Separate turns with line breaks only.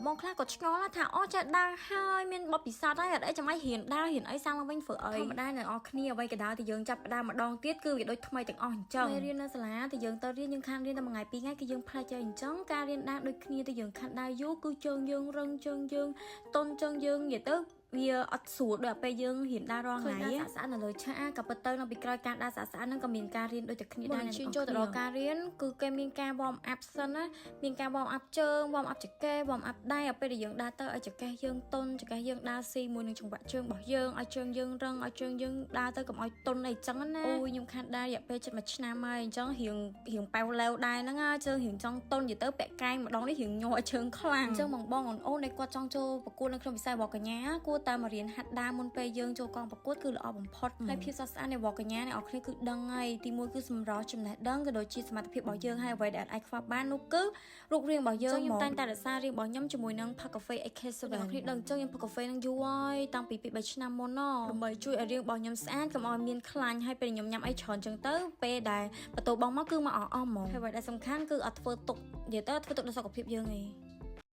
បងខ្លះក៏ឆ្ងល់ថាអូចាដើរហើយមានបបពិសោធន៍ហើយអត់អីចាំឲ្យហ៊ានដើរហ៊ានអីសាំងឡើងវិញធ្វើអីធម្មតាអ្នកនរគ្នាអ្វីក៏ដោយតែយើងចាប់ផ្ដើមម្ដងទៀតគឺវាដូចថ្មីទាំងអស់អញ្ចឹងពេលរៀននៅសាលាតែយើងទៅរៀនយើងខានរៀនតែមួយថ្ងៃពីរថ្ងៃគឺយើងផ្លាច់ទៅអញ្ចឹងការរៀនដើរដូចគ្នាតែយើងខានដើរយូរគឺជើងយើងរឹងជើងយើងតន់ជើងយើងនិយាយទៅវាអត់ស្រួលដូចពេលយើងរៀនដើររាល់ថ្ងៃសាស្អាតនៅលើឆាកក៏ពិតទៅនៅពីក្រោយការដើរសាស្អាតហ្នឹងក៏មានការរៀនដូចតែគ្នាដែរជឿចូលទៅដល់ការរៀនគឺគេមានការ warm up សិនណាមានការ warm up ជើង warm up ចង្កេះ warm up ដៃឲ្យពេលដែលយើងដើរទៅឲ្យចង្កេះយើងទន់ចង្កេះយើងដើរស៊ីមួយនឹងចង្វាក់ជើងរបស់យើងឲ្យជើងយើងរឹងឲ្យជើងយើងដើរទៅកុំឲ្យទន់អីចឹងណាអូយខ្ញុំខានដើររយៈពេលជិត1ឆ្នាំហើយអញ្ចឹងរៀងប៉ៅឡូវដែរហ្នឹងជើងរៀងចង់ទន់និយាយទៅពាក់កែងម្ដងនេះរៀងញ័រជើងខ្លាំងអញ្ចឹងបងអូនដែលគាត់ចង់ចូលប្រកួតនៅក្នុងវិស័យរបស់កញ្ញាគួរតែមករៀនហាត់ដើរមុនពេលយើងចូលកងប្រកួតគឺល្អបំផុតហើយភាពស្រស់ស្អាតនៃវត្តកញ្ញាអ្នកនរគ្នាគឺដឹងហើយទីមួយគឺសម្រស់ចំណេះដឹងក៏ដូចជាសមត្ថភាពរបស់យើងហើយអ្វីដែលអាចខ្វះបាននោះគឺរូបរាងរបស់យើងខ្ញុំតែងតែរក្សារាងរបស់ខ្ញុំជាមួយនឹង Park Cafe AK7 អ្នកនរគ្នាដឹងចឹងខ្ញុំ Park Cafe នឹងយូរហើយតាំងពី2-3ឆ្នាំមុនដើម្បីជួយឲ្យរាងរបស់ខ្ញុំស្អាតកុំឲ្យមានខ្លាញ់ហើយពេលខ្ញុំញ៉ាំអីច្រើនចឹងទៅពេលដែលបន្ទោបងមកគឺមកអស់ហ្មងហើយអ្វីដែលសំខាន់គឺអត់ធ្វើទុកនិយាយទៅធ្វើទុកដល់សុខភាពយើងឯង